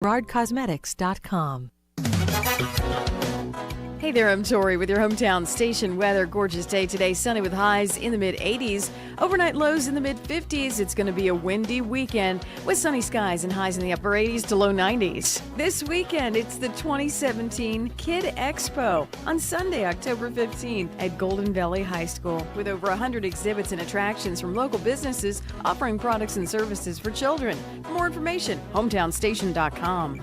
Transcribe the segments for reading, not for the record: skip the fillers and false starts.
GerardCosmetics.com. Hey there, I'm Tori with your hometown station weather. Gorgeous day today, sunny with highs in the mid-80s. Overnight lows in the mid-50s. It's going to be a windy weekend with sunny skies and highs in the upper 80s to low 90s. This weekend, it's the 2017 Kid Expo on Sunday, October 15th at Golden Valley High School with over 100 exhibits and attractions from local businesses offering products and services for children. For more information, hometownstation.com.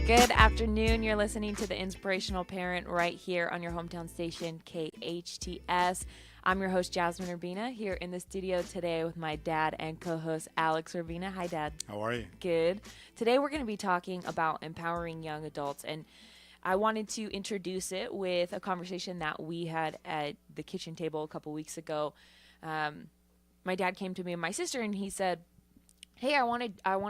Good afternoon. You're listening to the Inspirational Parent right here on your hometown station, KHTS. I'm your host, Jasmine Urbina, here in the studio today with my dad and co-host, Alex Urbina. Hi, Dad. How are you? Good. Today we're going to be talking about empowering young adults, and I wanted to introduce it with a conversation that we had at the kitchen table a couple weeks ago. My dad came to me and my sister, and he said, hey, I want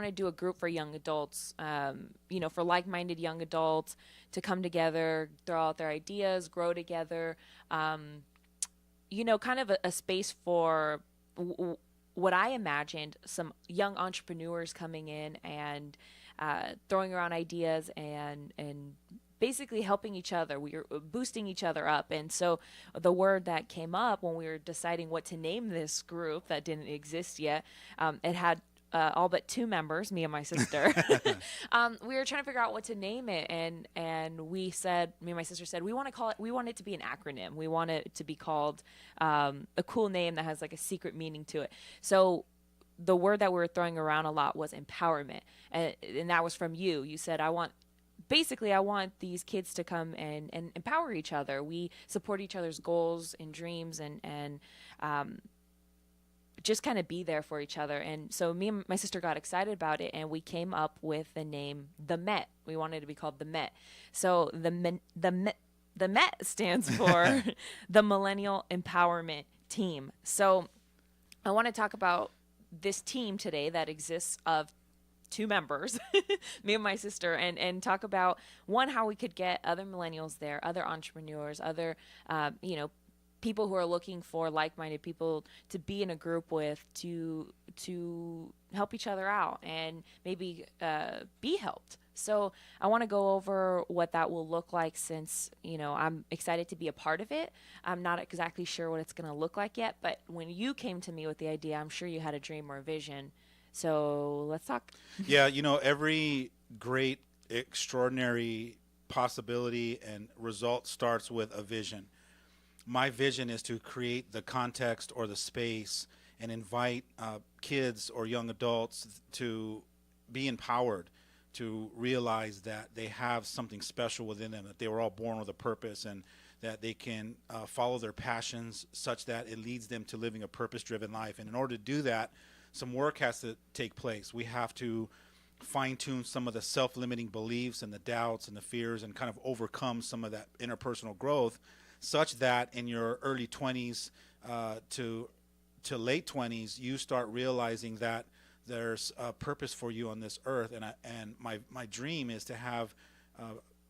to do a group for young adults, for like-minded young adults to come together, throw out their ideas, grow together, kind of a space for what I imagined, some young entrepreneurs coming in and throwing around ideas and basically helping each other. We were boosting each other up. And so the word that came up when we were deciding what to name this group that didn't exist yet, it had all but two members, me and my sister. We were trying to figure out what to name it, and we said, me and my sister said, we want it to be an acronym. We want it to be called a cool name that has like a secret meaning to it. So the word that we were throwing around a lot was empowerment, and that was from you. You said, I want these kids to come and empower each other. We support each other's goals and dreams and just kind of be there for each other. And so me and my sister got excited about it, and we came up with the name The Met. We wanted it to be called The Met. So the Met stands for the Millennial Empowerment Team. So I want to talk about this team today that exists of two members, me and my sister, and talk about, one, how we could get other millennials there, other entrepreneurs, other, people who are looking for like-minded people to be in a group with, to help each other out and maybe be helped. So I want to go over what that will look like, since, I'm excited to be a part of it. I'm not exactly sure what it's going to look like yet, but when you came to me with the idea, I'm sure you had a dream or a vision. So let's talk. Yeah, every great, extraordinary possibility and result starts with a vision. My vision is to create the context or the space and invite kids or young adults to be empowered, to realize that they have something special within them, that they were all born with a purpose, and that they can follow their passions such that it leads them to living a purpose-driven life. And in order to do that, some work has to take place. We have to fine-tune some of the self-limiting beliefs and the doubts and the fears, and kind of overcome some of that interpersonal growth, such that in your early 20s to late 20s, you start realizing that there's a purpose for you on this earth. And my dream is to have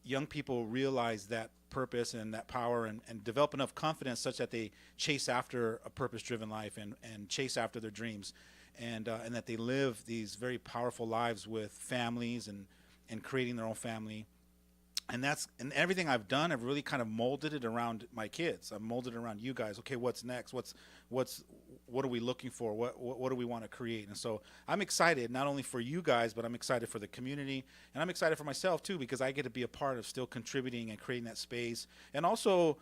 young people realize that purpose and that power, and develop enough confidence such that they chase after a purpose-driven life and chase after their dreams, and that they live these very powerful lives with families and creating their own family. And everything I've done, I've really kind of molded it around my kids. I've molded it around you guys. Okay, what's next? What are we looking for? What do we want to create? And so I'm excited, not only for you guys, but I'm excited for the community, and I'm excited for myself too, because I get to be a part of still contributing and creating that space, and also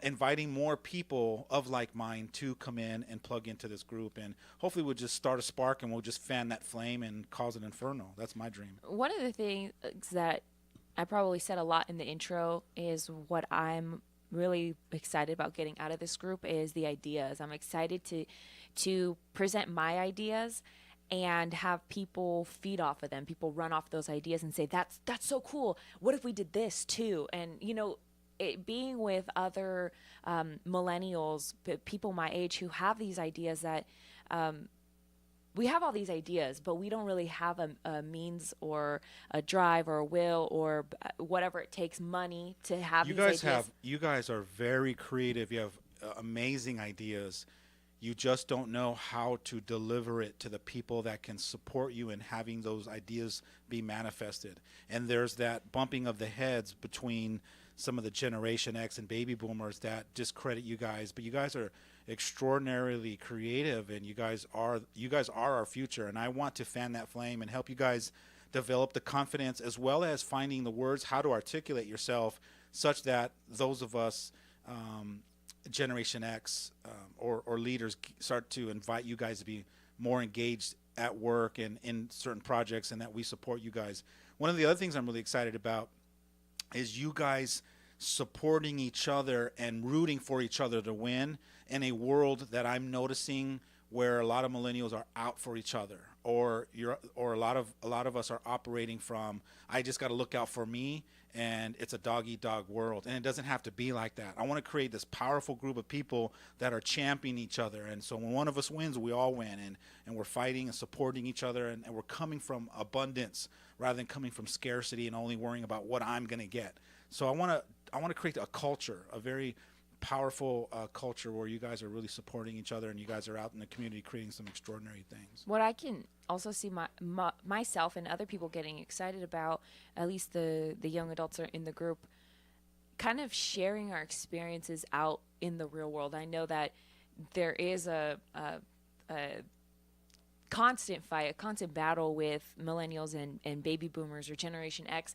inviting more people of like mind to come in and plug into this group. And hopefully we'll just start a spark, and we'll just fan that flame and cause an inferno. That's my dream. One of the things that I probably said a lot in the intro is what I'm really excited about getting out of this group is the ideas. I'm excited to present my ideas and have people feed off of them. People run off those ideas and say, that's so cool. What if we did this too? And, being with other millennials, people my age who have these ideas that we have all these ideas, but we don't really have a means or a drive or a will or whatever it takes, money to have these ideas. You guys are very creative. You have amazing ideas. You just don't know how to deliver it to the people that can support you in having those ideas be manifested. And there's that bumping of the heads between some of the Generation X and baby boomers that discredit you guys, but you guys are extraordinarily creative, and you guys are our future. And I want to fan that flame and help you guys develop the confidence, as well as finding the words how to articulate yourself, such that those of us Generation X or leaders start to invite you guys to be more engaged at work and in certain projects, and that we support you guys. One of the other things I'm really excited about is you guys supporting each other and rooting for each other to win in a world that I'm noticing where a lot of millennials are out for each other, or a lot of us are operating from, I just got to look out for me, and it's a dog eat dog world. And it doesn't have to be like that. I want to create this powerful group of people that are championing each other. And so when one of us wins, we all win, and we're fighting and supporting each other, and we're coming from abundance rather than coming from scarcity and only worrying about what I'm going to get. So I want to create a culture, a very powerful culture where you guys are really supporting each other, and you guys are out in the community creating some extraordinary things. What I can also see myself and other people getting excited about, at least the young adults are in the group, kind of sharing our experiences out in the real world. I know that there is a constant fight, a constant battle with millennials and baby boomers or Generation X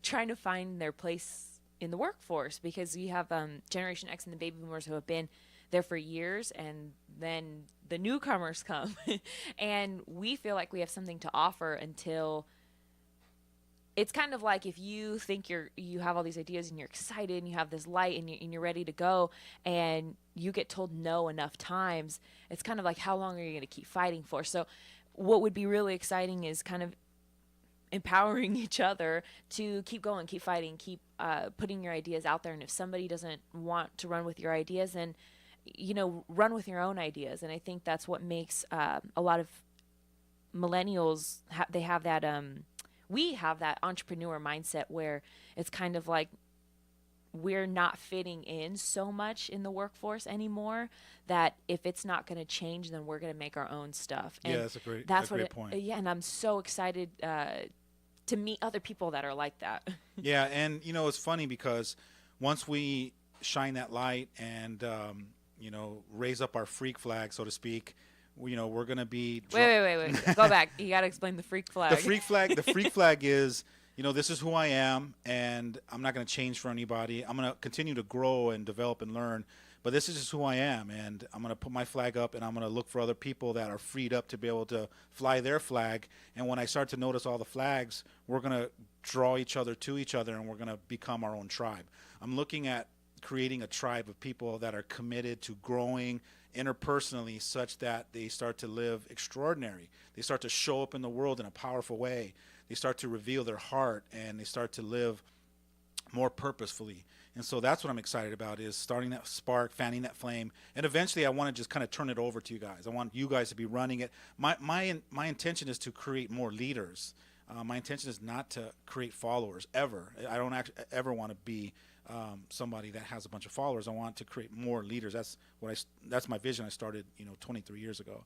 trying to find their place in the workforce, because you have Generation X and the baby boomers who have been there for years, and then the newcomers come and we feel like we have something to offer until it's kind of like, if you think you have all these ideas and you're excited and you have this light and you're ready to go, and you get told no enough times, it's kind of like, how long are you going to keep fighting for? So what would be really exciting is kind of empowering each other to keep going, keep fighting, keep putting your ideas out there. And if somebody doesn't want to run with your ideas, then run with your own ideas. And I think that's what makes a lot of millennials they have that we have that entrepreneur mindset, where it's kind of like we're not fitting in so much in the workforce anymore, that if it's not going to change, then we're going to make our own stuff. And yeah, that's a great point. Yeah, and I'm so excited to meet other people that are like that. Yeah, and it's funny because once we shine that light and raise up our freak flag, so to speak, we're going to be wait go back. You got to explain the freak flag. The freak flag is, this is who I am, and I'm not going to change for anybody. I'm going to continue to grow and develop and learn, but this is just who I am, and I'm going to put my flag up, and I'm going to look for other people that are freed up to be able to fly their flag. And when I start to notice all the flags, we're going to draw each other to each other, and we're going to become our own tribe. I'm looking at creating a tribe of people that are committed to growing interpersonally, such that they start to live extraordinary. They start to show up in the world in a powerful way. They start to reveal their heart, and they start to live more purposefully. And so that's what I'm excited about, is starting that spark, fanning that flame. And eventually I want to just kind of turn it over to you guys. I want you guys to be running it. My intention is to create more leaders. My intention is not to create followers ever. I don't ever want to be somebody that has a bunch of followers. I want to create more leaders. That's my vision. I started 23 years ago.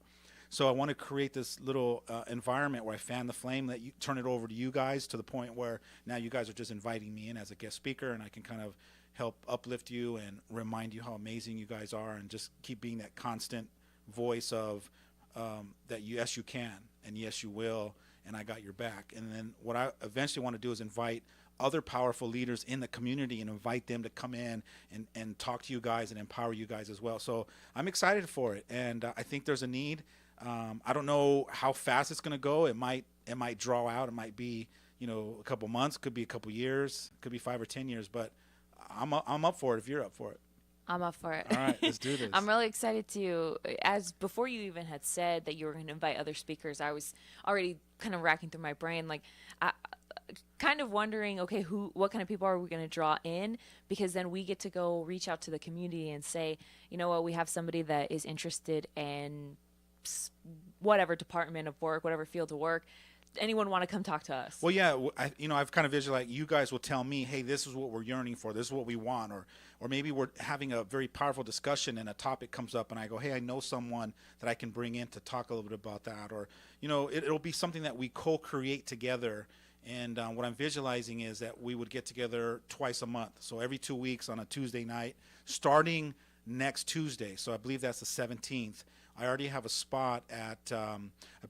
So I want to create this little environment where I fan the flame, that you turn it over to you guys, to the point where now you guys are just inviting me in as a guest speaker, and I can kind of help uplift you and remind you how amazing you guys are, and just keep being that constant voice of that yes you can, and yes you will, and I got your back. And then what I eventually want to do is invite other powerful leaders in the community and invite them to come in and talk to you guys and empower you guys as well. So I'm excited for it, and I think there's a need. I don't know how fast it's going to go. It might draw out. It might be a couple months, could be a couple years, could be 5 or 10 years, but I'm up for it if you're up for it. I'm up for it. All right, let's do this. I'm really excited to, as before you even had said that you were going to invite other speakers, I was already kind of racking through my brain, like, kind of wondering, okay, what kind of people are we going to draw in? Because then we get to go reach out to the community and say, you know what, we have somebody that is interested in whatever department of work, whatever field of work. Anyone want to come talk to us? Well, yeah, I've kind of visualized, like, you guys will tell me, hey, this is what we're yearning for, this is what we want, or maybe we're having a very powerful discussion and a topic comes up and I go, hey, I know someone that I can bring in to talk a little bit about that, or it'll be something that we co-create together. And what I'm visualizing is that we would get together twice a month, so every 2 weeks on a Tuesday night, starting next Tuesday. So I believe that's the 17th. I already have a spot at, I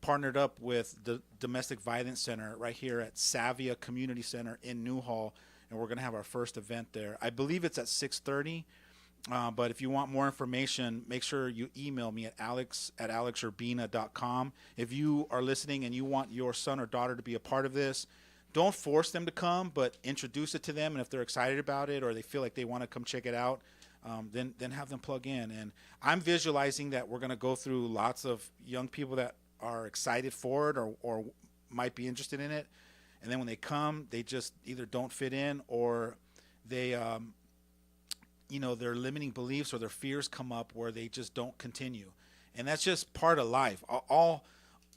partnered up with the Domestic Violence Center right here at Savia Community Center in Newhall, and we're going to have our first event there. I believe it's at 6:30, but if you want more information, make sure you email me at alex@alexurbina.com. If you are listening and you want your son or daughter to be a part of this, don't force them to come, but introduce it to them, and if they're excited about it or they feel like they want to come check it out, then have them plug in. And I'm visualizing that we're going to go through lots of young people that are excited for it or might be interested in it. And then when they come, they just either don't fit in, or they, their limiting beliefs or their fears come up where they just don't continue. And that's just part of life. All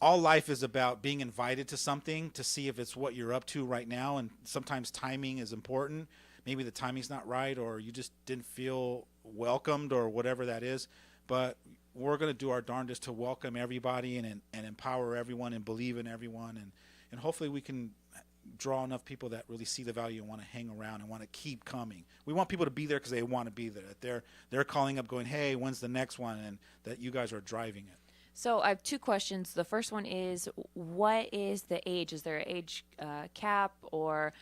life is about being invited to something to see if it's what you're up to right now. And sometimes timing is important. Maybe the timing's not right, or you just didn't feel welcomed, or whatever that is. But we're going to do our darndest to welcome everybody and empower everyone and believe in everyone. And hopefully we can draw enough people that really see the value and want to hang around and want to keep coming. We want people to be there because they want to be there. That they're calling up going, hey, when's the next one? And that you guys are driving it. So I have two questions. The first one is, what is the age? Is there an age cap, or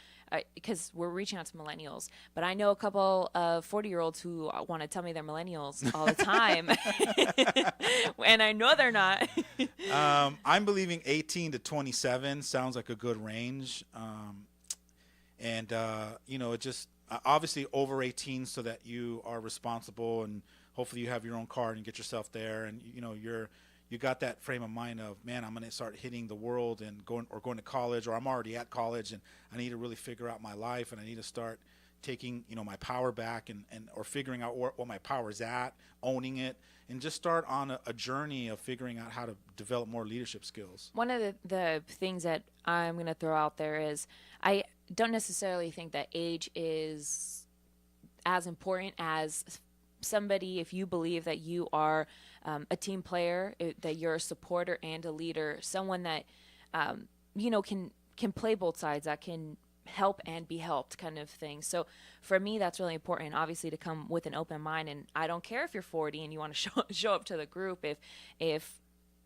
because we're reaching out to millennials, but I know a couple of 40-year-olds who want to tell me they're millennials all the time, and I know they're not. I'm believing 18 to 27 sounds like a good range, it just obviously over 18 so that you are responsible, and hopefully you have your own car and get yourself there, and you got that frame of mind of, man, I'm going to start hitting the world and going to college, or I'm already at college and I need to really figure out my life, and I need to start taking, my power back or figuring out what my power is at, owning it, and just start on a journey of figuring out how to develop more leadership skills. One of the things that I'm going to throw out there is, I don't necessarily think that age is as important as somebody, if you believe that you are a team player, that you're a supporter and a leader, someone that can play both sides, that can help and be helped, kind of thing. So for me, that's really important, obviously, to come with an open mind. And I don't care if you're 40 and you want to show up to the group, if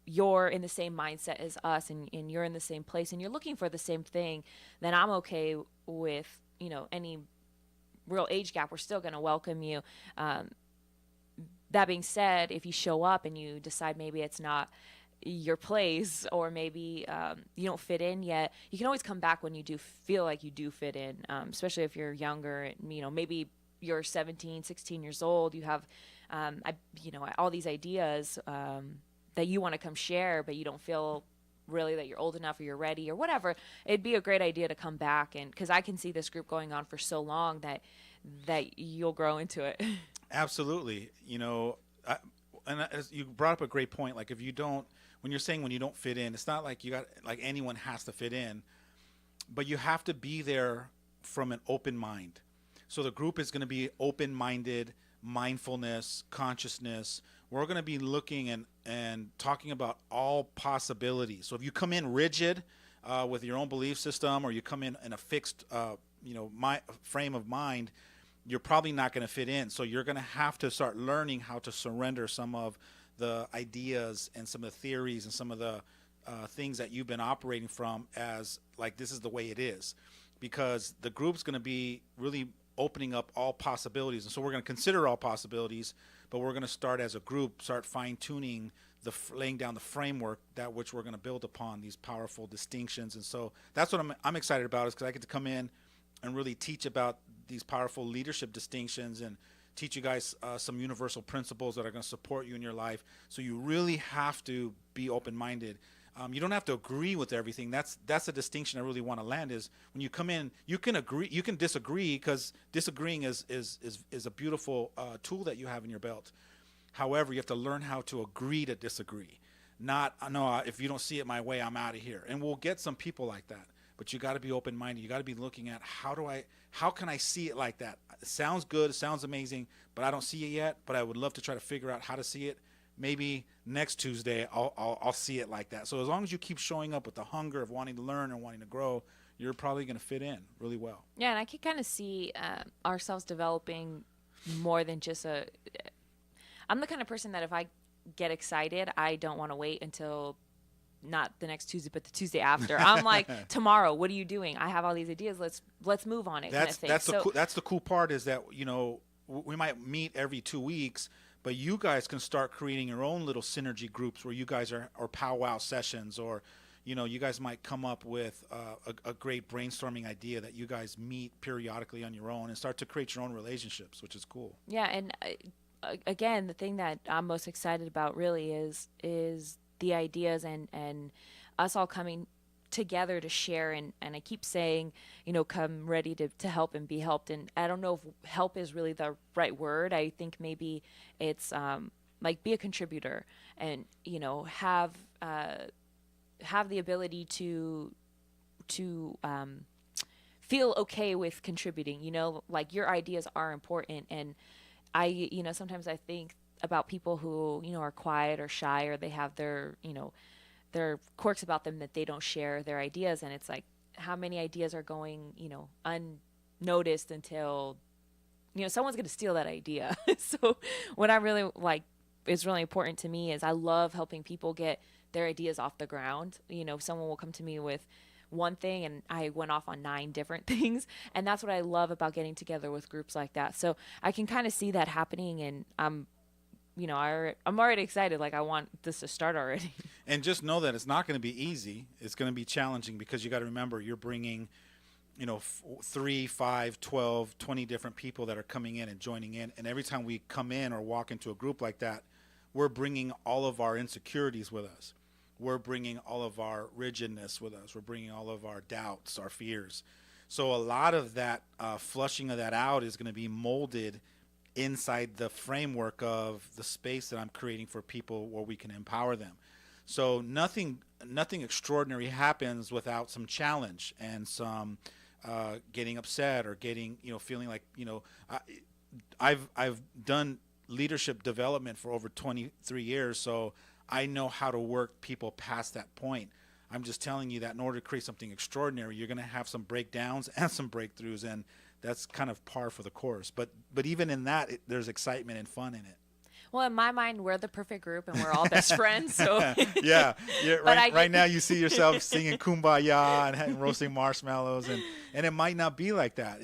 you're in the same mindset as us and you're in the same place and you're looking for the same thing, then I'm okay with any real age gap. We're still going to welcome you. That being said, if you show up and you decide maybe it's not your place, or maybe you don't fit in yet, you can always come back when you do feel like you do fit in, especially if you're younger. Maybe you're 17, 16 years old, you have all these ideas that you want to come share, but you don't feel really that you're old enough or you're ready or whatever. It'd be a great idea to come back, and because I can see this group going on for so long that you'll grow into it. Absolutely. As you brought up a great point. Like, when you don't fit in, it's not like anyone has to fit in, but you have to be there from an open mind. So the group is going to be open-minded, mindfulness, consciousness. We're going to be looking and talking about all possibilities. So if you come in rigid with your own belief system, or you come in a fixed frame of mind, you're probably not going to fit in. So you're going to have to start learning how to surrender some of the ideas and some of the theories and some of the things that you've been operating from as like, this is the way it is, because the group's going to be really opening up all possibilities. And so we're going to consider all possibilities, but we're going to start as a group, start fine-tuning laying down the framework that which we're going to build upon these powerful distinctions. And so that's what I'm excited about, is because I get to come in and really teach about these powerful leadership distinctions and teach you guys some universal principles that are going to support you in your life. So you really have to be open-minded. You don't have to agree with everything. That's a distinction I really want to land, is when you come in, you can agree, you can disagree, because disagreeing is a beautiful tool that you have in your belt. However, you have to learn how to agree to disagree. Not, no, if you don't see it my way, I'm out of here. And we'll get some people like that. But you got to be open-minded. You got to be looking at how can I see it like that? It sounds good, it sounds amazing, but I don't see it yet. But I would love to try to figure out how to see it. Maybe next Tuesday I'll see it like that. So as long as you keep showing up with the hunger of wanting to learn and wanting to grow, you're probably going to fit in really well. Yeah, and I can kind of see ourselves developing more than just I'm the kind of person that if I get excited, I don't want to wait until not the next Tuesday, but the Tuesday after. I'm like, tomorrow, what are you doing? I have all these ideas. Let's move on it. That's the cool part, is that, you know, we might meet every 2 weeks, but you guys can start creating your own little synergy groups where you guys are, or powwow sessions, or, you know, you guys might come up with a great brainstorming idea that you guys meet periodically on your own and start to create your own relationships, which is cool. Yeah, and again, the thing that I'm most excited about really is the ideas and us all coming together to share, and I keep saying, you know, come ready to help and be helped. And I don't know if help is really the right word. I think maybe it's like be a contributor, and, you know, have the ability to feel okay with contributing. You know, like, your ideas are important. And you know, sometimes I think about people who, you know, are quiet or shy, or they have their, you know, their quirks about them that they don't share their ideas. And it's like, how many ideas are going, you know, unnoticed until, you know, someone's going to steal that idea. So what I really like is really important to me is I love helping people get their ideas off the ground. You know, someone will come to me with one thing and I went off on 9 different things. And that's what I love about getting together with groups like that. So I can kind of see that happening, and I'm already excited. Like, I want this to start already. And just know that it's not going to be easy. It's going to be challenging, because you got to remember, you're bringing, you know, 3, 5, 12, 20 different people that are coming in and joining in. And every time we come in or walk into a group like that, we're bringing all of our insecurities with us. We're bringing all of our rigidness with us. We're bringing all of our doubts, our fears. So a lot of that flushing of that out is going to be molded inside the framework of the space that I'm creating for people, where we can empower them. So nothing extraordinary happens without some challenge and some getting upset, or getting, you know, feeling like, you know, I've done leadership development for over 23 years, so I know how to work people past that point. I'm just telling you that in order to create something extraordinary, you're going to have some breakdowns and some breakthroughs, and that's kind of par for the course. But even in that, there's excitement and fun in it. Well, in my mind, we're the perfect group, and we're all best friends. So yeah. Right now, you see yourself singing "Kumbaya" and roasting marshmallows, and it might not be like that.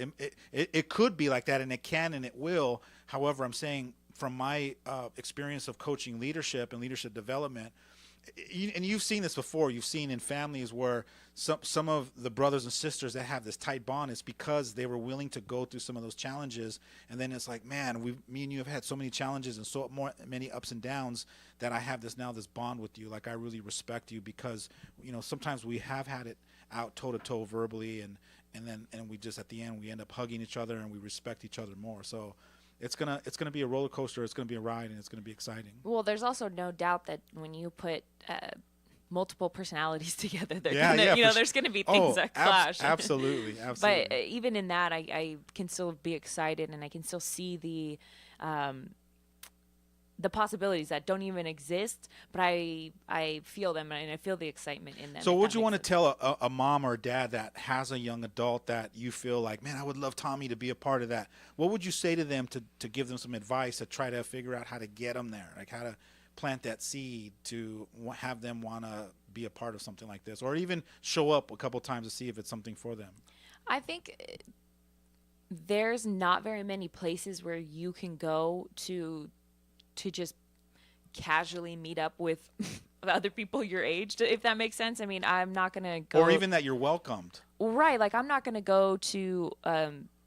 It could be like that, and it can, and it will. However, I'm saying, from my experience of coaching leadership and leadership development, and you've seen this before, you've seen in families where some of the brothers and sisters that have this tight bond, is because they were willing to go through some of those challenges. And then it's like, man, me and you have had so many challenges and many ups and downs, that I have this bond with you. Like, I really respect you, because, you know, sometimes we have had it out toe to toe verbally, and we just, at the end, we end up hugging each other, and we respect each other more. So it's gonna be a roller coaster. It's gonna be a ride, and it's gonna be exciting. Well, there's also no doubt that when you put multiple personalities together, there's gonna be things that clash. Absolutely. But even in that, I can still be excited, and I can still see the possibilities that don't even exist, but I feel them, and I feel the excitement in them. So what would you want to tell a mom or dad that has a young adult that you feel like, man, I would love Tommy to be a part of that? What would you say to them to give them some advice to try to figure out how to get them there, like how to plant that seed to have them want to be a part of something like this, or even show up a couple times to see if it's something for them? I think there's not very many places where you can go to just casually meet up with other people your age, if that makes sense. I mean, I'm not going to go... Or even that you're welcomed. Right. Like, I'm not going to go to,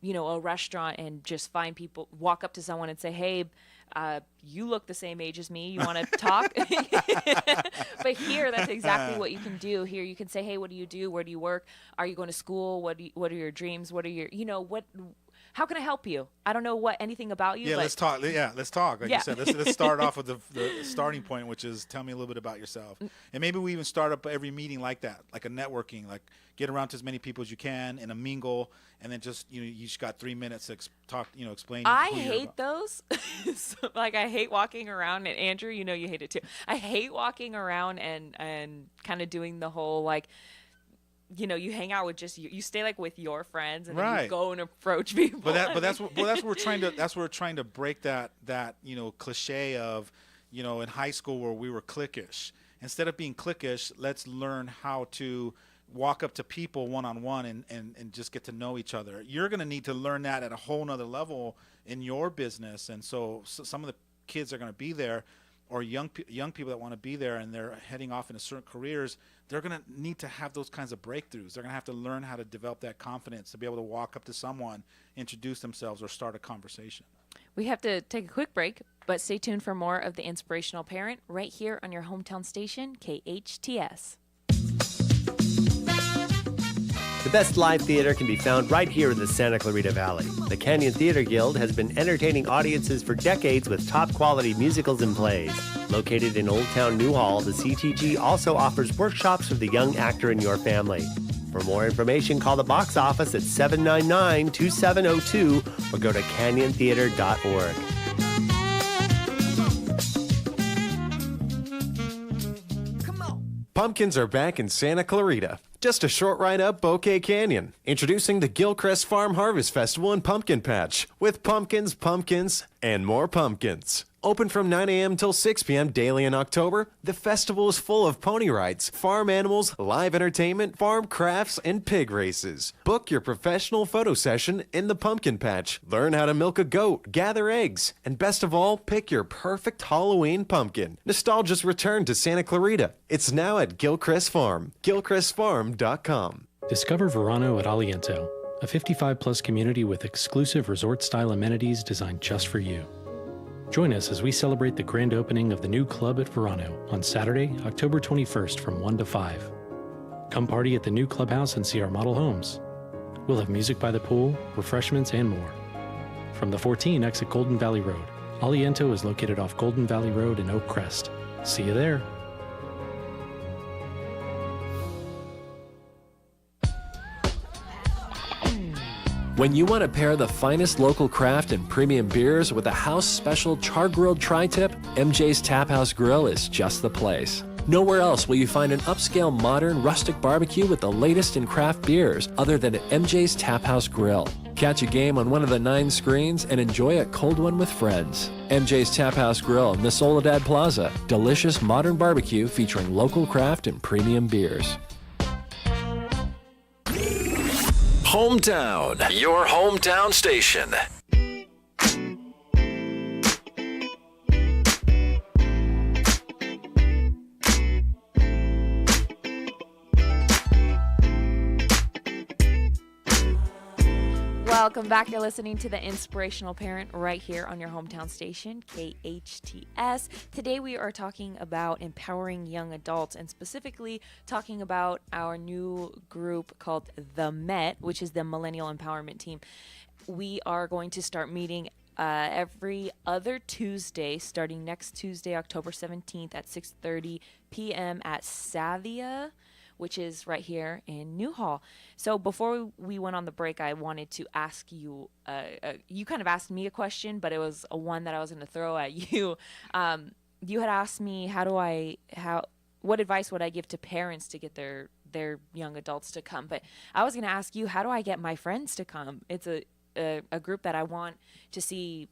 a restaurant and just find people, walk up to someone and say, hey, you look the same age as me. You want to talk? But here, that's exactly what you can do. Here, you can say, hey, what do you do? Where do you work? Are you going to school? What are your dreams? What are your, how can I help you? I don't know anything about you. Yeah, but let's talk. Yeah, let's talk. Like Yeah. you said, let's start off with the starting point, which is tell me a little bit about yourself. And maybe we even start up every meeting like that, like a networking, like get around to as many people as you can in a mingle, and then just, you just got 3 minutes to talk, explain. I who you're hate about. those. So, like, I hate walking around, and Andrew, you hate it too. I hate walking around and kind of doing the whole, like, you hang out with just you stay like with your friends, and then Right. you go and approach people. But that's what we're trying to break that cliche of in high school where we were cliquish. Instead of being cliquish, let's learn how to walk up to people one-on-one and just get to know each other. You're going to need to learn that at a whole nother level in your business. And so some of the kids are going to be there, or young people that want to be there and they're heading off into certain careers, they're going to need to have those kinds of breakthroughs. They're going to have to learn how to develop that confidence to be able to walk up to someone, introduce themselves, or start a conversation. We have to take a quick break, but stay tuned for more of the Inspirational Parent right here on your hometown station, KHTS. The best live theater can be found right here in the Santa Clarita Valley. The Canyon Theater Guild has been entertaining audiences for decades with top-quality musicals and plays. Located in Old Town Newhall, the CTG also offers workshops for the young actor in your family. For more information, call the box office at 799-2702 or go to canyontheater.org. Pumpkins are back in Santa Clarita. Just a short ride up Bouquet Canyon. Introducing the Gilchrist Farm Harvest Festival and Pumpkin Patch with pumpkins, and more pumpkins. Open from 9 a.m. till 6 p.m. daily in October, the festival is full of pony rides, farm animals, live entertainment, farm crafts, and pig races. Book your professional photo session in the Pumpkin Patch. Learn how to milk a goat, gather eggs, and best of all, pick your perfect Halloween pumpkin. Nostalgia's returned to Santa Clarita. It's now at Gilchrist Farm, gilchristfarm.com. Discover Verano at Aliento, a 55-plus community with exclusive resort-style amenities designed just for you. Join us as we celebrate the grand opening of the new club at Verano on Saturday, October 21st from 1 to 5. Come party at the new clubhouse and see our model homes. We'll have music by the pool, refreshments, and more. From the 14 exit Golden Valley Road, Aliento is located off Golden Valley Road in Oak Crest. See you there. When you want to pair the finest local craft and premium beers with a house special char-grilled tri-tip, MJ's Tap House Grill is just the place. Nowhere else will you find an upscale, modern, rustic barbecue with the latest in craft beers other than at MJ's Tap House Grill. Catch a game on one of the 9 screens and enjoy a cold one with friends. MJ's Tap House Grill in the Soledad Plaza. Delicious modern barbecue featuring local craft and premium beers. Hometown, your hometown station. Welcome back. You're listening to the Inspirational Parent right here on your hometown station, KHTS. Today we are talking about empowering young adults, and specifically talking about our new group called The Met, which is the Millennial Empowerment Team. We are going to start meeting every other Tuesday, starting next Tuesday, October 17th at 6:30 p.m. at Savia, which is right here in Newhall. So before we went on the break, I wanted to ask you, you kind of asked me a question, but it was one that I was going to throw at you. You had asked me, what advice would I give to parents to get their young adults to come? But I was going to ask you, how do I get my friends to come? It's a group that I want to see,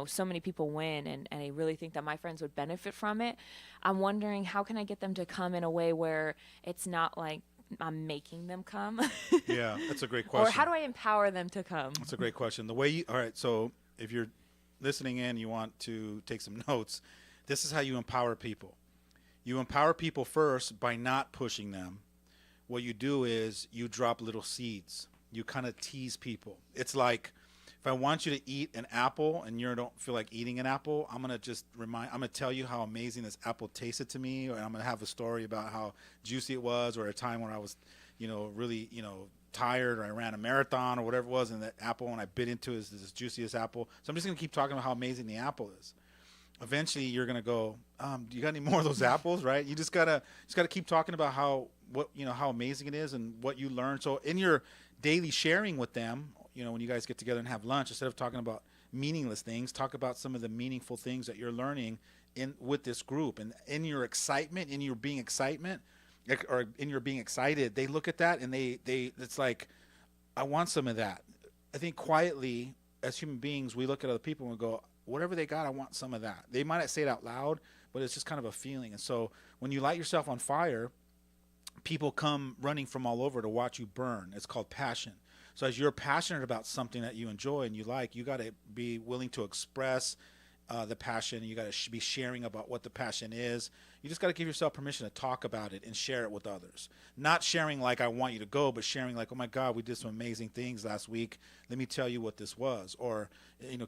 so many people win, and I really think that my friends would benefit from it. I'm wondering, how can I get them to come in a way where it's not like I'm making them come? Yeah, that's a great question. Or how do I empower them to come? That's a great question. All right, so if you're listening in, you want to take some notes, this is how you empower people. You empower people first by not pushing them. What you do is you drop little seeds. You kind of tease people. It's like, if I want you to eat an apple and you don't feel like eating an apple, I'm going to tell you how amazing this apple tasted to me, or I'm going to have a story about how juicy it was, or a time when I was, really, tired, or I ran a marathon or whatever it was, and that apple, when I bit into it, is this juiciest apple. So I'm just going to keep talking about how amazing the apple is. Eventually you're going to go, do you got any more of those apples, right? You just got to keep talking about how amazing it is and what you learn. So in your daily sharing with them, when you guys get together and have lunch, instead of talking about meaningless things, talk about some of the meaningful things that you're learning with this group. And in your excitement, in your being excited, they look at that and it's like, I want some of that. I think quietly, as human beings, we look at other people and we go, whatever they got, I want some of that. They might not say it out loud, but it's just kind of a feeling. And so when you light yourself on fire, people come running from all over to watch you burn. It's called passion. So as you're passionate about something that you enjoy and you like, you got to be willing to express the passion. You got to be sharing about what the passion is. You just got to give yourself permission to talk about it and share it with others. Not sharing like, I want you to go, but sharing like, oh my God, we did some amazing things last week. Let me tell you what this was. Or,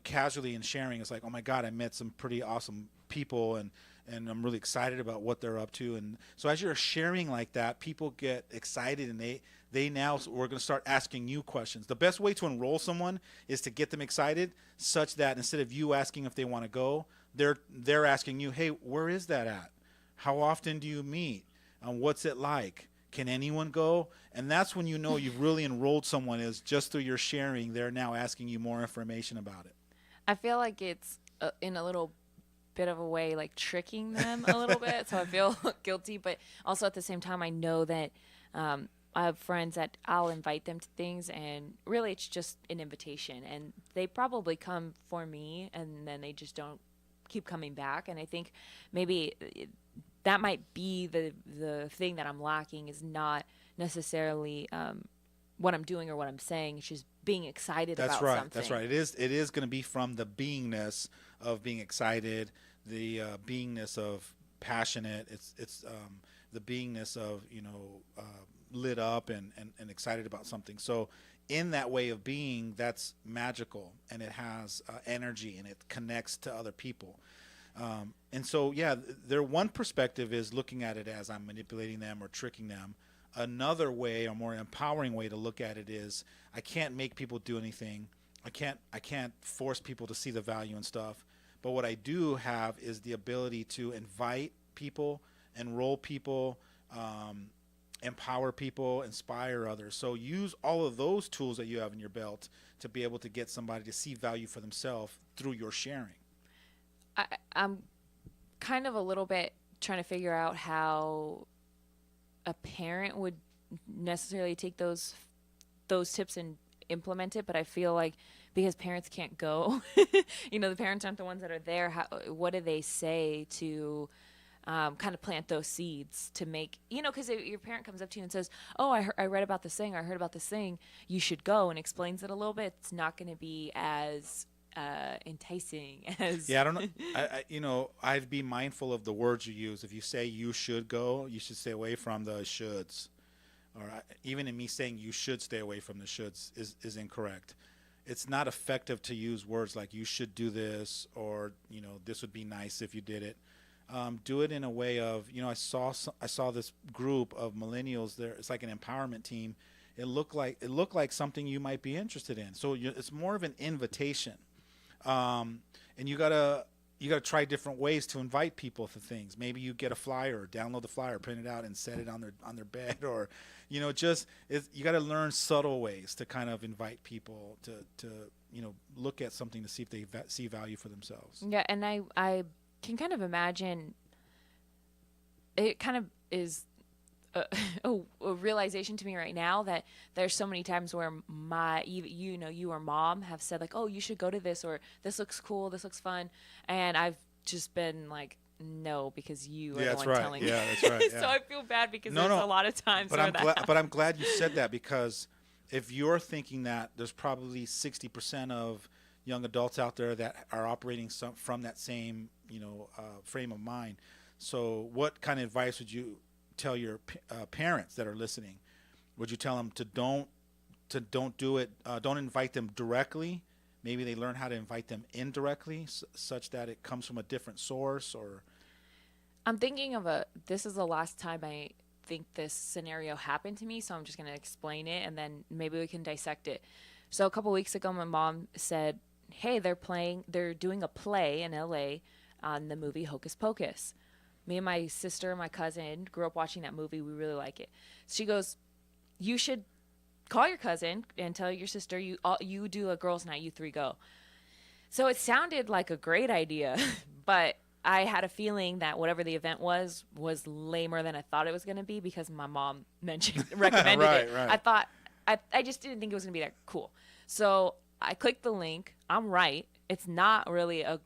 casually in sharing, it's like, oh my God, I met some pretty awesome people and I'm really excited about what they're up to. And so as you're sharing like that, people get excited, and we're going to start asking you questions. The best way to enroll someone is to get them excited, such that instead of you asking if they want to go, they're asking you, hey, where is that at? How often do you meet? What's it like? Can anyone go? And that's when you've really enrolled someone, is just through your sharing, they're now asking you more information about it. I feel like it's in a little bit of a way like tricking them a little bit, so I feel guilty, but also at the same time I know that I have friends that I'll invite them to things, and really it's just an invitation, and they probably come for me and then they just don't keep coming back. And I think maybe that might be the thing that I'm lacking, is not necessarily what I'm doing or what I'm saying. It's just being excited about something. That's right. It is going to be from the beingness of being excited, the beingness of passionate. It's the beingness of lit up and excited about something. So in that way of being, that's magical, and it has energy, and it connects to other people. And so, their one perspective is looking at it as I'm manipulating them or tricking them. Another way, or more empowering way to look at it, is I can't make people do anything. I can't force people to see the value in stuff. But what I do have is the ability to invite people, enroll people, empower people, inspire others. So use all of those tools that you have in your belt to be able to get somebody to see value for themselves through your sharing. I'm kind of a little bit trying to figure out how a parent would necessarily take those tips and implement it, but I feel like because parents can't go, the parents aren't the ones that are there. What do they say to kind of plant those seeds to make, because your parent comes up to you and says, oh, I read about this thing, or I heard about this thing, you should go, and explains it a little bit. It's not going to be as enticing as I don't know. I'd be mindful of the words you use. If you say you should go, you should stay away from the shoulds, or even in me saying you should stay away from the shoulds is incorrect. It's not effective to use words like you should do this, or this would be nice if you did it. Do it in a way of, I saw this group of millennials there. It's like an empowerment team. It looked like something you might be interested in. So it's more of an invitation. And you gotta try different ways to invite people to things. Maybe you get a flyer, download the flyer, print it out, and set it on their bed, or you gotta learn subtle ways to kind of invite people to look at something to see if they see value for themselves. Yeah, and I can kind of imagine it kind of is a realization to me right now that there's so many times where you or mom have said like, oh, you should go to this, or this looks cool, this looks fun, and I've just been like, no, because you are the one telling me. Yeah, that's right. Yeah. So I feel bad because there's a lot of times but I'm glad you said that, because if you're thinking that, there's probably 60% of young adults out there that are operating from that same frame of mind. So what kind of advice would you tell your parents that are listening? Would you tell them to don't don't do it. Don't invite them directly. Maybe they learn how to invite them indirectly, such that it comes from a different source. Or I'm thinking of this is the last time I think this scenario happened to me, so I'm just going to explain it and then maybe we can dissect it. So a couple weeks ago, my mom said, hey, they're doing a play in LA on the movie Hocus Pocus. Me and my sister and my cousin grew up watching that movie. We really like it. She goes, you should call your cousin and tell your sister you do a girls' night, you three go. So it sounded like a great idea, but I had a feeling that whatever the event was lamer than I thought it was going to be because my mom recommended it. Right. I just didn't think it was going to be that cool. So I clicked the link. I'm right. It's not really I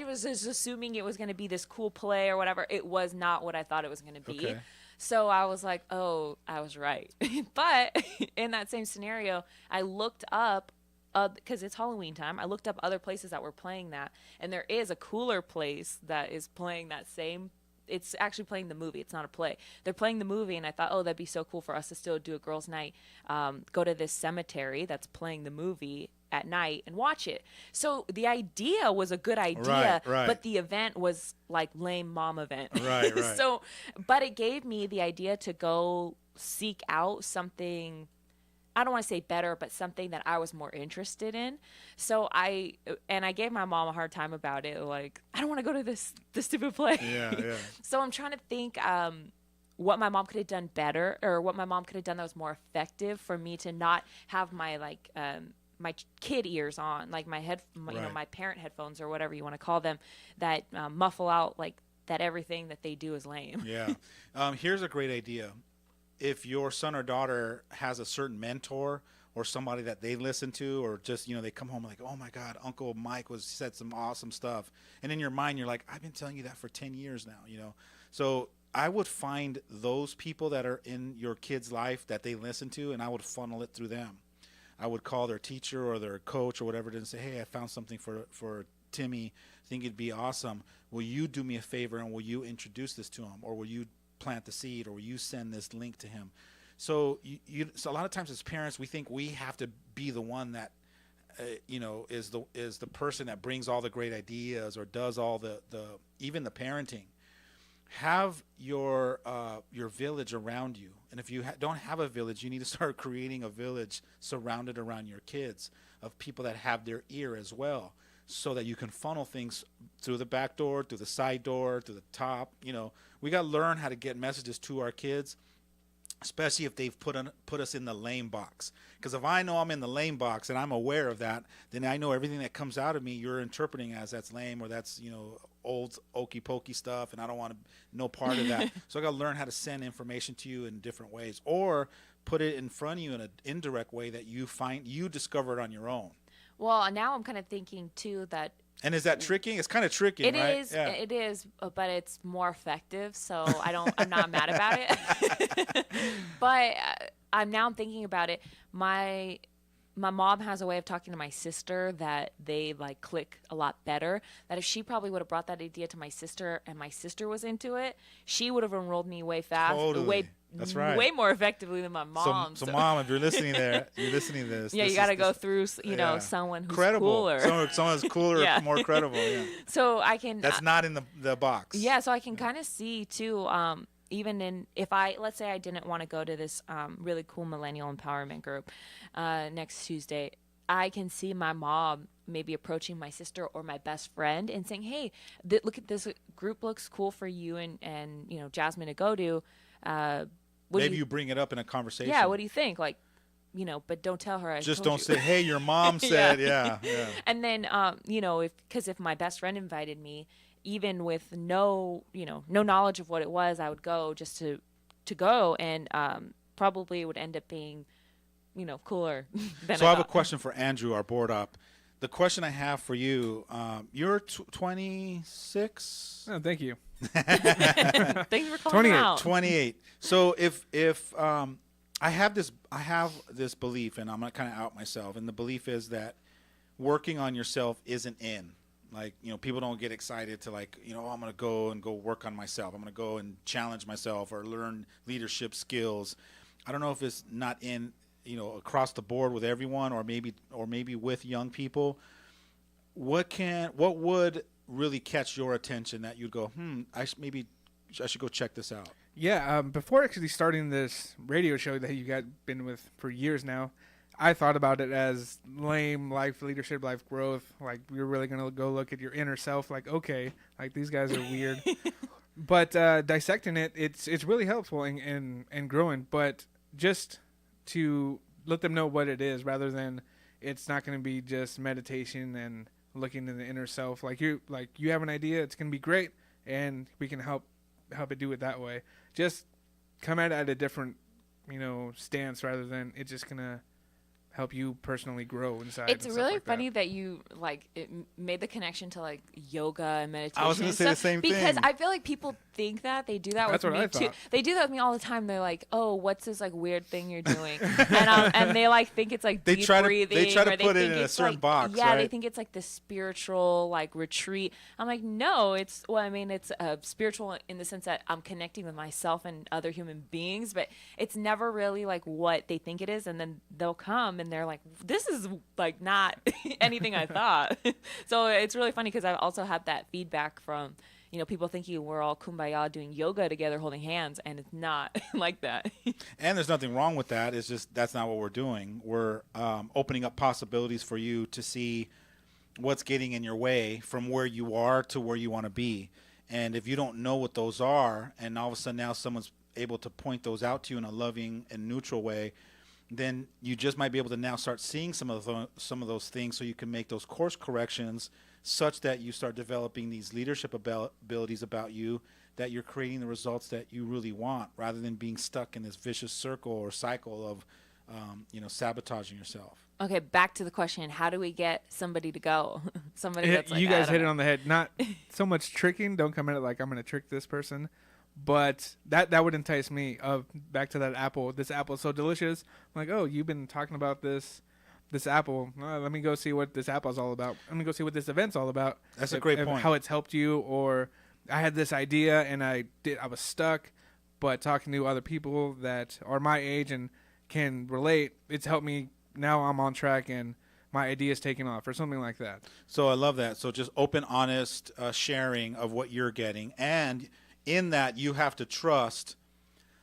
was just assuming it was going to be this cool play or whatever. It was not what I thought it was going to be. Okay. So I was like, oh, I was right. But in that same scenario, I looked up, because it's Halloween time, I looked up other places that were playing that. And there is a cooler place that is playing that same. It's actually playing the movie. It's not a play. They're playing the movie, and I thought, oh, that'd be so cool for us to still do a girls' night, go to this cemetery that's playing the movie at night and watch it. So the idea was a good idea, Right. but the event was like lame mom event. Right. So, but it gave me the idea to go seek out something, I don't want to say better, but something that I was more interested in. So I gave my mom a hard time about it. Like, I don't want to go to this stupid play. Yeah. So I'm trying to think what my mom could have done better, or what my mom could have done that was more effective for me to not have my my kid ears on, like my my parent headphones or whatever you want to call them, that muffle out like that everything that they do is lame. Yeah. Here's a great idea. If your son or daughter has a certain mentor or somebody that they listen to, or just, they come home like, oh my God, Uncle Mike said some awesome stuff. And in your mind, you're like, I've been telling you that for 10 years now, So I would find those people that are in your kid's life that they listen to, and I would funnel it through them. I would call their teacher or their coach or whatever and say, hey, I found something for Timmy. I think it'd be awesome. Will you do me a favor and will you introduce this to him? Or will you plant the seed, or will you send this link to him? So so a lot of times as parents, we think we have to be the one that is the person that brings all the great ideas or does all the even the parenting. Have your village around you, and if you don't have a village, you need to start creating a village surrounded around your kids of people that have their ear as well, so that you can funnel things through the back door, through the side door, through the top. We got to learn how to get messages to our kids, especially if they've put us in the lame box. Because if I know I'm in the lame box and I'm aware of that, then I know everything that comes out of me you're interpreting as that's lame, or that's old okey pokey stuff, and I don't want no part of that. So I got to learn how to send information to you in different ways, or put it in front of you in an indirect way that you discover it on your own. Well, now I'm kind of thinking too that. And is that tricking? It's kind of tricking, It right? is. It is, but it's more effective. So I'm not mad about it. But I'm thinking about it. My mom has a way of talking to my sister that they like click a lot better. That if she probably would have brought that idea to my sister and my sister was into it, she would have enrolled me way fast, Totally. That's right. way more effectively than my mom. So mom, if you're listening to this. Yeah, you got to go through, someone who's credible. cooler. Someone who's cooler, Yeah. more credible. Yeah. So I can. That's not in the box. Yeah, so I can kind of see too. Even if let's say I didn't want to go to this really cool millennial empowerment group next Tuesday, I can see my mom maybe approaching my sister or my best friend and saying, "Hey, look at this group, looks cool for you and Jasmine to go to." Maybe you bring it up in a conversation. Yeah, what do you think? Like, but don't tell her. Just don't say, "Hey, your mom said." Yeah. And then, if my best friend invited me, even with no knowledge of what it was, I would go just to go, and probably would end up being, cooler than So I have a thought. question for Andrew, our board op. The question I have for you, you're 26. Oh, thank you. Thanks for calling 28. out. 28. So if I have this belief, and I'm gonna kind of out myself, and the belief is that working on yourself isn't in. Like, people don't get excited to I'm gonna go work on myself. I'm gonna go and challenge myself or learn leadership skills. I don't know if it's not in across the board with everyone, or maybe with young people, what would really catch your attention that you'd go, I should go check this out? Yeah, before actually starting this radio show that you got been with for years now, I thought about it as lame life leadership, life growth. Like, you're really going to go look at your inner self. Like, okay, like these guys are weird. But dissecting it, it's really helpful and growing. But just to let them know what it is, rather than it's not going to be just meditation and looking in the inner self. Like you have an idea, it's going to be great, and we can help it do it that way. Just come at it at a different, stance, rather than it's just going to help you personally grow inside. It's really like funny that you made the connection to like yoga and meditation. I was going to say the same thing, because I feel like people think that they do that That's with what me I too. thought. They do that with me all the time. They're like, "Oh, what's this like weird thing you're doing?" and they like think it's like deep breathing. They try to put it think in a it's, certain like, box. Yeah, right? they think it's like the spiritual like retreat. I'm like, no, it's spiritual in the sense that I'm connecting with myself and other human beings, but it's never really like what they think it is. And then they'll come and they're like, this is like not anything I thought. So it's really funny because I've also had that feedback from people thinking we're all kumbaya doing yoga together holding hands, and it's not like that. And there's nothing wrong with that. It's just that's not what we're doing. We're opening up possibilities for you to see what's getting in your way from where you are to where you want to be. And if you don't know what those are, and all of a sudden now someone's able to point those out to you in a loving and neutral way, then you just might be able to now start seeing some of those things, so you can make those course corrections such that you start developing these leadership abilities about you, that you're creating the results that you really want, rather than being stuck in this vicious circle or cycle of sabotaging yourself. Okay, back to the question: how do we get somebody to go? Somebody that's like, you guys hit it on the head. Not so much tricking. Don't come at it like I'm going to trick this person. But that would entice me. Back to that apple. This apple is so delicious. I'm like, oh, you've been talking about this apple. Let me go see what this apple is all about. Let me go see what this event's all about. That's a great point. How it's helped you, or I had this idea and I was stuck, but talking to other people that are my age and can relate, it's helped me. Now I'm on track and my idea is taking off, or something like that. So I love that. So just open, honest sharing of what you're getting. And in that, you have to trust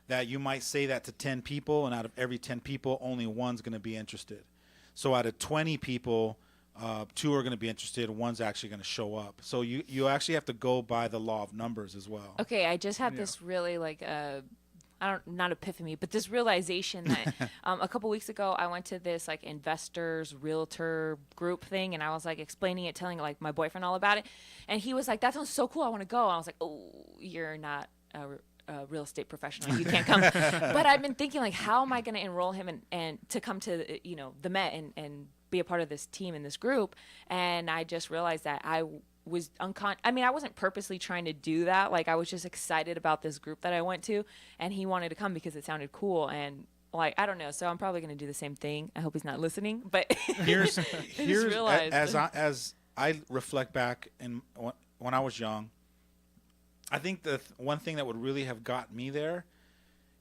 that you might say that to 10 people, and out of every 10 people, only one's going to be interested. So out of 20 people, 2 are going to be interested, and 1's actually going to show up. So you actually have to go by the law of numbers as well. Okay, I just had this really not epiphany, but this realization that a couple weeks ago I went to this like investors realtor group thing, and I was like explaining it, telling like my boyfriend all about it, and he was like, "That sounds so cool, I want to go." And I was like, "Oh, you're not a real estate professional, you can't come." But I've been thinking like, how am I going to enroll him and to come to the Met and be a part of this team in this group? And I just realized that I was I wasn't purposely trying to do that. Like, I was just excited about this group that I went to, and he wanted to come because it sounded cool. And like, I don't know. So I'm probably going to do the same thing. I hope he's not listening, but here's as I reflect back when I was young, I think the one thing that would really have got me there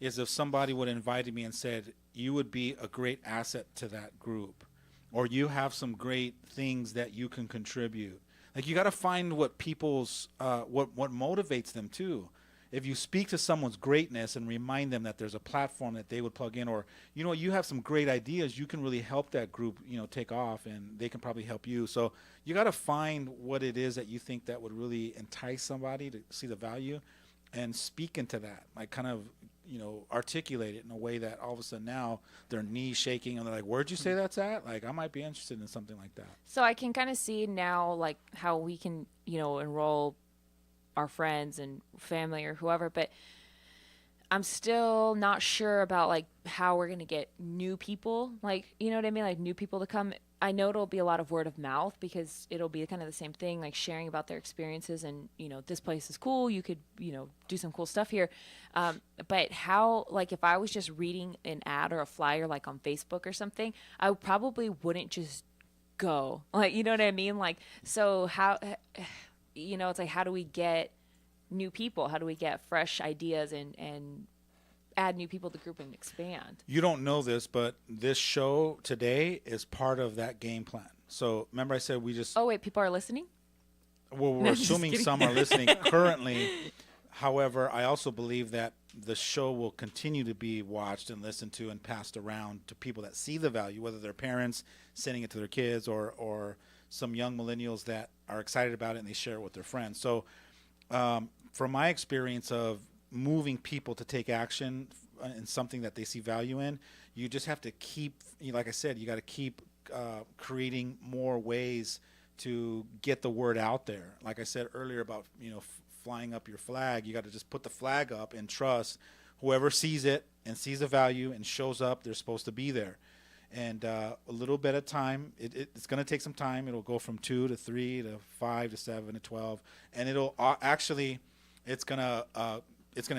is if somebody would have invited me and said, you would be a great asset to that group, or you have some great things that you can contribute. Like, you got to find what people's what motivates them too. If you speak to someone's greatness and remind them that there's a platform that they would plug in, or you have some great ideas, you can really help that group take off, and they can probably help you. So you got to find what it is that you think that would really entice somebody to see the value, and speak into that. Like, kind of articulate it in a way that all of a sudden now their knees shaking and they're like, "Where'd you say that's at?" Like, I might be interested in something like that. So I can kind of see now like how we can enroll our friends and family or whoever, but I'm still not sure about like how we're going to get new people, like, you know what I mean? Like, new people to come. I know it'll be a lot of word of mouth, because it'll be kind of the same thing, like sharing about their experiences and, this place is cool. You could, do some cool stuff here. But how, like, if I was just reading an ad or a flyer, like on Facebook or something, I probably wouldn't just go, like, you know what I mean? Like, so how, it's like, how do we get new people? How do we get fresh ideas and add new people to the group and expand. You don't know this, but this show today is part of that game plan. So remember I said we just... Oh, wait, people are listening? Well, we're assuming some are listening currently. However, I also believe that the show will continue to be watched and listened to and passed around to people that see the value, whether they're parents sending it to their kids or some young millennials that are excited about it and they share it with their friends. So from my experience of moving people to take action in something that they see value in, you just have to keep, like I said, you got to keep creating more ways to get the word out there. Like I said earlier about, flying up your flag, you got to just put the flag up and trust whoever sees it and sees the value and shows up, they're supposed to be there. And a little bit of time, it's going to take some time. It'll go from 2 to 3 to 5 to 7 to 12. And it'll actually, it's going to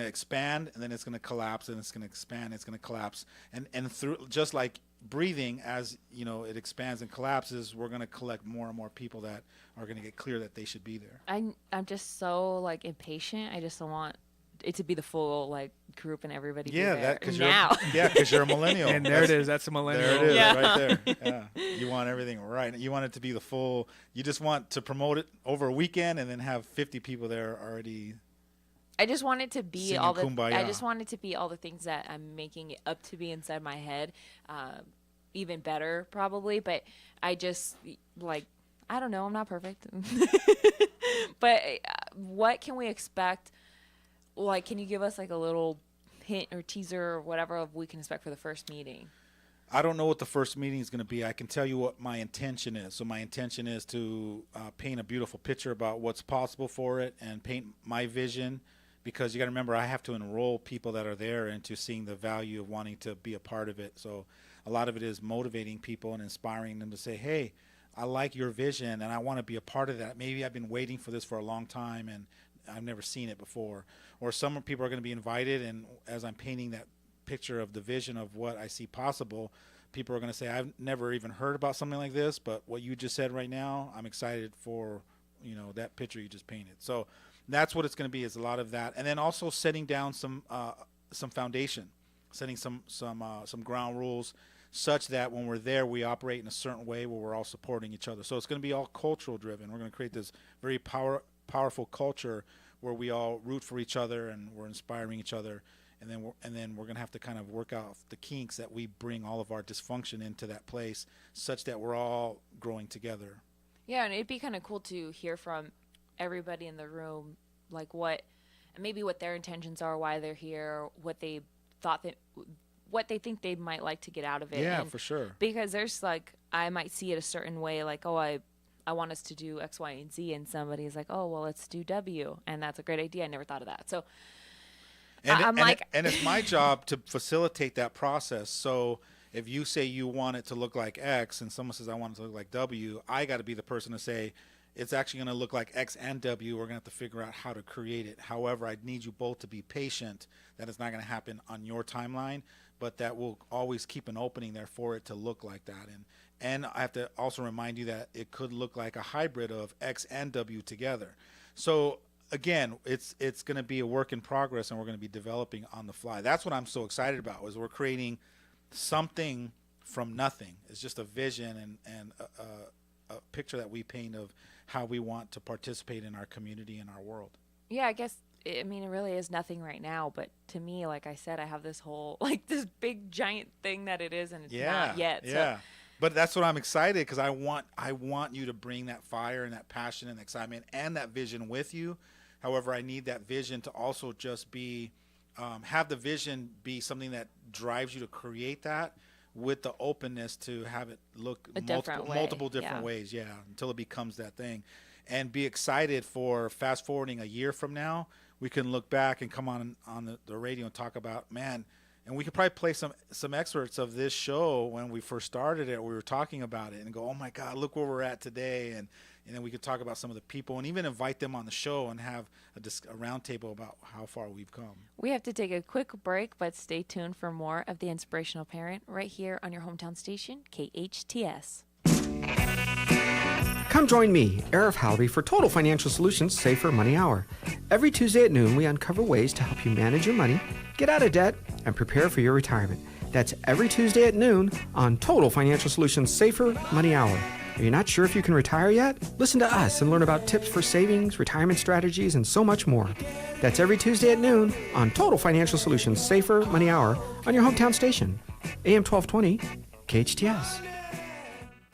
expand, and then it's going to collapse, and it's going to expand, it's going to collapse. And through, just like breathing, as it expands and collapses, we're going to collect more and more people that are going to get clear that they should be there. I'm just so impatient. I just don't want it to be the full group and everybody be there now. Because you're a millennial. And there it is. That's a millennial. There it is, right there. Yeah. You want everything right. You want it to be the full. You just want to promote it over a weekend and then have 50 people there already. I just want it to be singing all the. Kumbaya. I just want it to be all the things that I'm making it up to be inside my head, even better probably. But I just I don't know. I'm not perfect. But what can we expect? Can you give us a little hint or teaser or whatever we can expect for the first meeting? I don't know what the first meeting is going to be. I can tell you what my intention is. So my intention is to paint a beautiful picture about what's possible for it and paint my vision, because you got to remember I have to enroll people that are there into seeing the value of wanting to be a part of it. So a lot of it is motivating people and inspiring them to say, hey, I like your vision and I want to be a part of that. Maybe I've been waiting for this for a long time and I've never seen it before. Or some people are going to be invited, and as I'm painting that picture of the vision of what I see possible, people are going to say, I've never even heard about something like this, but what you just said right now, I'm excited for, that picture you just painted. So that's what it's going to be, is a lot of that. And then also setting down some foundation, setting some ground rules, such that when we're there, we operate in a certain way where we're all supporting each other. So it's going to be all cultural driven. We're going to create this very powerful culture where we all root for each other and we're inspiring each other. And then we're going to have to kind of work out the kinks that we bring all of our dysfunction into that place, such that we're all growing together. Yeah, and it'd be kind of cool to hear from everybody in the room, what their intentions are, why they're here, what they think they might like to get out of it. Yeah, for sure. Because there's I might see it a certain way, I want us to do X, Y, and Z, and somebody's like, oh, well, let's do W, and that's a great idea. I never thought of that. So. And it's my job to facilitate that process. So if you say you want it to look like X and someone says I want it to look like W, I got to be the person to say it's actually going to look like X and W. We're going to have to figure out how to create it. However, I need you both to be patient. That is not going to happen on your timeline, but that will always keep an opening there for it to look like that. And I have to also remind you that it could look like a hybrid of X and W together. So again, it's going to be a work in progress, and we're going to be developing on the fly. That's what I'm so excited about, is we're creating something from nothing. It's just a vision and a picture that we paint of how we want to participate in our community and our world. Yeah, I guess, it really is nothing right now, but to me, like I said, I have this whole, this big giant thing that it is, and it's not yet. Yeah. So. But that's what I'm excited, because I want you to bring that fire and that passion and excitement and that vision with you. However, I need that vision to also just be, have the vision be something that drives you to create that, with the openness to have it look multiple different ways, until it becomes that thing. And be excited for fast forwarding a year from now, we can look back and come on the radio and talk about, man, and we could probably play some excerpts of this show when we first started it, we were talking about it, and go, oh my God, look where we're at today. And then we could talk about some of the people and even invite them on the show and have a round table about how far we've come. We have to take a quick break, but stay tuned for more of The Inspirational Parent right here on your hometown station, KHTS. Come join me, Arif Halby, for Total Financial Solutions Safer Money Hour. Every Tuesday at noon, we uncover ways to help you manage your money, get out of debt, and prepare for your retirement. That's every Tuesday at noon on Total Financial Solutions Safer Money Hour. Are you not sure if you can retire yet? Listen to us and learn about tips for savings, retirement strategies, and so much more. That's every Tuesday at noon on Total Financial Solutions Safer Money Hour on your hometown station, AM 1220, KHTS.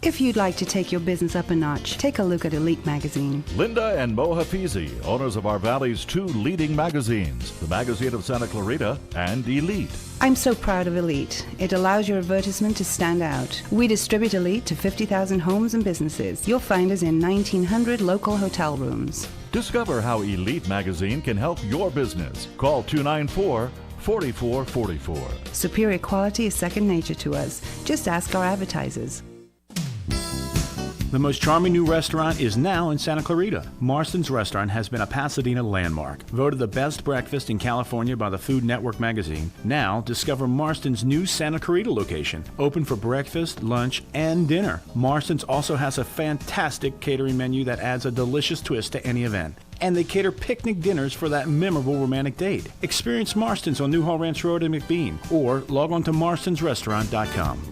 If you'd like to take your business up a notch, take a look at Elite Magazine. Linda and Mo Hafizi, owners of our Valley's 2 leading magazines, the Magazine of Santa Clarita and Elite. I'm so proud of Elite. It allows your advertisement to stand out. We distribute Elite to 50,000 homes and businesses. You'll find us in 1,900 local hotel rooms. Discover how Elite Magazine can help your business. Call 294-4444. Superior quality is second nature to us. Just ask our advertisers. The most charming new restaurant is now in Santa Clarita. Marston's Restaurant has been a Pasadena landmark, voted the best breakfast in California by the Food Network magazine. Now, discover Marston's new Santa Clarita location, open for breakfast, lunch, and dinner. Marston's also has a fantastic catering menu that adds a delicious twist to any event. And they cater picnic dinners for that memorable romantic date. Experience Marston's on Newhall Ranch Road in McBean, or log on to marstonsrestaurant.com.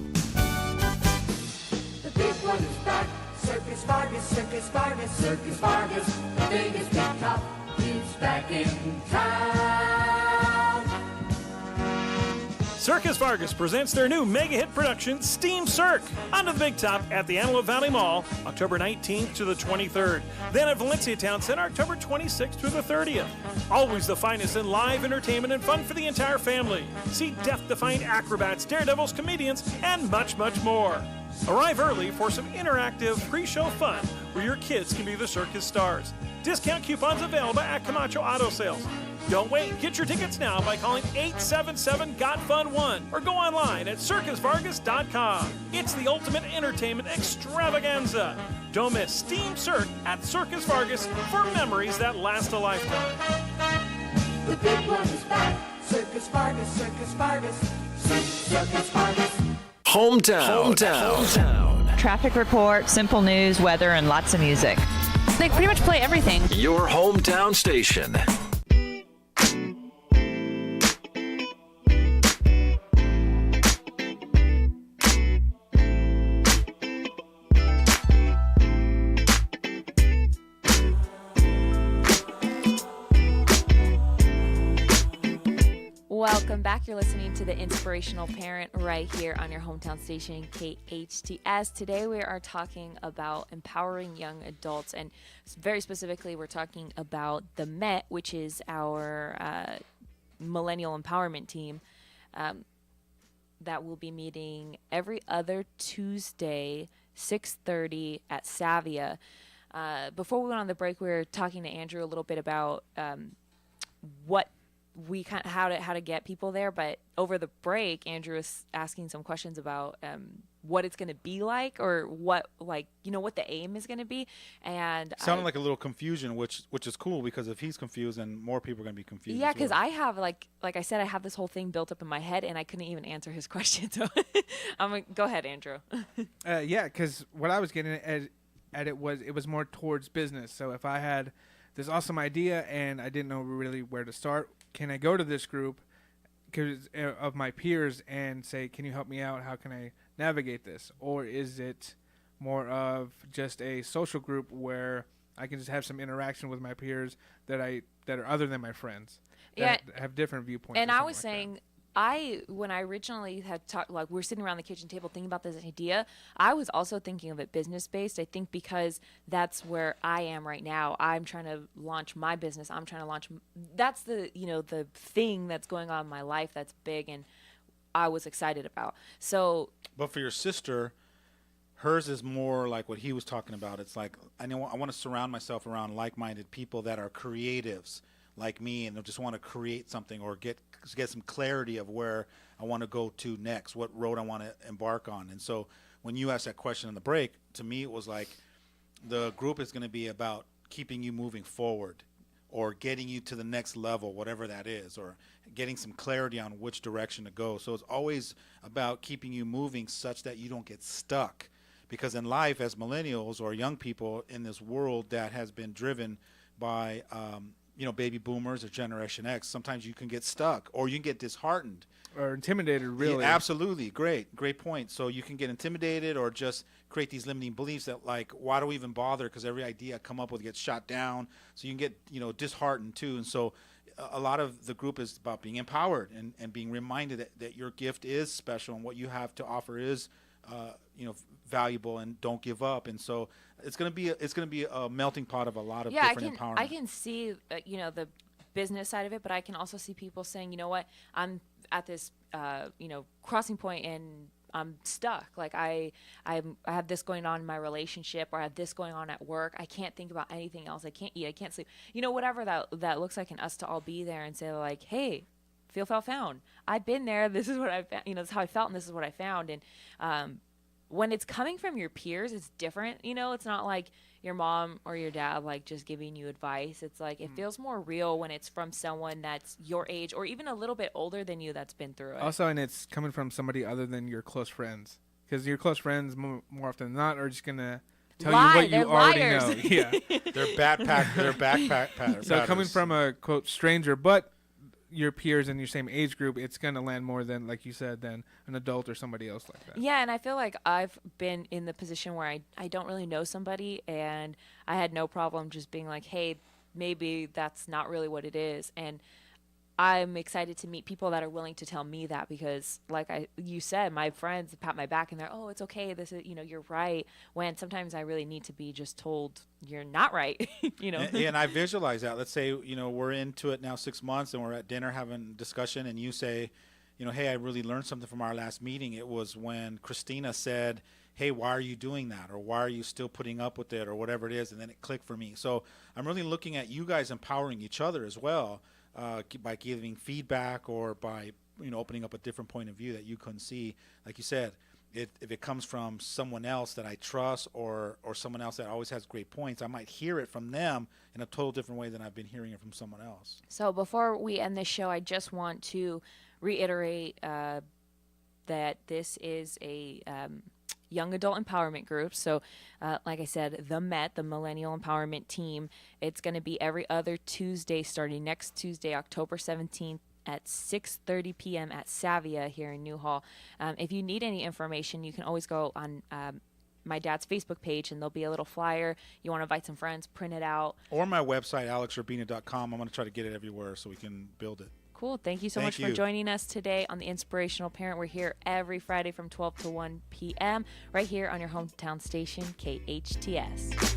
Circus Vargas, the biggest big top, he's back in town. Circus Vargas presents their new mega hit production, Steam Cirque, under the big top at the Antelope Valley Mall, October 19th to the 23rd. Then at Valencia Town Center, October 26th through the 30th. Always the finest in live entertainment and fun for the entire family. See death-defying acrobats, daredevils, comedians, and much, much more. Arrive early for some interactive pre-show fun where your kids can be the circus stars. Discount coupons available at Camacho Auto Sales. Don't wait. Get your tickets now by calling 877-GOT-FUN-1 or go online at circusvargas.com. It's the ultimate entertainment extravaganza. Don't miss Steam Cirque at Circus Vargas for memories that last a lifetime. The big one is back. Circus Vargas, Circus Vargas, Circus Vargas. Hometown. Traffic report, simple news, weather, and lots of music. They pretty much play everything. Your hometown station. Welcome back. You're listening to the Inspirational Parent right here on your hometown station, KHTS. Today we are talking about empowering young adults, and very specifically we're talking about the MET, which is our millennial empowerment team that will be meeting every other Tuesday, 6:30 at Savia. Before we went on the break, we were talking to Andrew a little bit about what we kind of how to get people there, but over the break Andrew was asking some questions about what it's going to be like, or what, like, what the aim is going to be, and sounded like a little confusion, which is cool, because if he's confused, then more people are going to be confused. Yeah, because I have like I said, I have this whole thing built up in my head and I couldn't even answer his question, so I'm gonna go ahead, Andrew. Yeah, because what I was getting at it was more towards business. So if I had this awesome idea and I didn't know really where to start, can I go to this group of my peers and say, can you help me out? How can I navigate this? Or is it more of just a social group where I can just have some interaction with my peers that are other than my friends, that have different viewpoints? And I was saying, when I originally had talked, like, we were sitting around the kitchen table thinking about this idea, I was also thinking of it business-based. I think because that's where I am right now. I'm trying to launch my business. I'm trying to launch, that's the thing that's going on in my life that's big and I was excited about. So, but for your sister, hers is more like what he was talking about. It's like, I want to surround myself around like-minded people that are creatives like me, and they'll just want to create something or get some clarity of where I want to go to next, what road I want to embark on. And so when you asked that question in the break, to me it was like the group is going to be about keeping you moving forward or getting you to the next level, whatever that is, or getting some clarity on which direction to go. So it's always about keeping you moving such that you don't get stuck. Because in life, as millennials or young people in this world that has been driven by baby boomers or Generation X, sometimes you can get stuck or you can get disheartened or intimidated, really. Yeah, absolutely. Great point. So you can get intimidated or just create these limiting beliefs that, like, why do we even bother? Because every idea I come up with gets shot down. So you can get, disheartened too. And so a lot of the group is about being empowered and being reminded that your gift is special and what you have to offer is, valuable, and don't give up. And so it's going to be a melting pot of a lot of different empowerment. I can see, the business side of it, but I can also see people saying, you know what, I'm at this, crossing point and I'm stuck. Like I have this going on in my relationship, or I have this going on at work. I can't think about anything else. I can't eat. I can't sleep. Whatever that looks like, and us to all be there and say like, hey, feel found. I've been there. This is what I found. This is how I felt, and this is what I found. And when it's coming from your peers, it's different. It's not like your mom or your dad like just giving you advice. It's like it feels more real when it's from someone that's your age or even a little bit older than you that's been through it. Also, and it's coming from somebody other than your close friends, because your close friends more often than not are just gonna tell you what you already know. Yeah, they're backpack patterns. So coming from a quote stranger, but your peers in your same age group, it's going to land more than, like you said, than an adult or somebody else like that. Yeah, and I feel like I've been in the position where I don't really know somebody, and I had no problem just being like, hey, maybe that's not really what it is. And I'm excited to meet people that are willing to tell me that, because like you said, my friends pat my back and they're, oh, it's okay. This is, you're right. When sometimes I really need to be just told you're not right, And I visualize that. Let's say, we're into it now 6 months and we're at dinner having a discussion, and you say, hey, I really learned something from our last meeting. It was when Christina said, hey, why are you doing that? Or why are you still putting up with it, or whatever it is? And then it clicked for me. So I'm really looking at you guys empowering each other as well. By giving feedback, or by opening up a different point of view that you couldn't see. Like you said, if it comes from someone else that I trust, or someone else that always has great points, I might hear it from them in a total different way than I've been hearing it from someone else. So before we end this show, I just want to reiterate that this is a young adult empowerment group. So like I said, the MET, the Millennial Empowerment Team, it's going to be every other Tuesday starting next Tuesday, October 17th at 6:30 p.m. at Savia here in Newhall. If you need any information, you can always go on my dad's Facebook page, and there'll be a little flyer. You want to invite some friends, print it out. Or my website, alexurbina.com. I'm going to try to get it everywhere so we can build it. Cool. Thank you so much for joining us today on the Inspirational Parent. We're here every Friday from 12 to 1 p.m. right here on your hometown station, KHTS.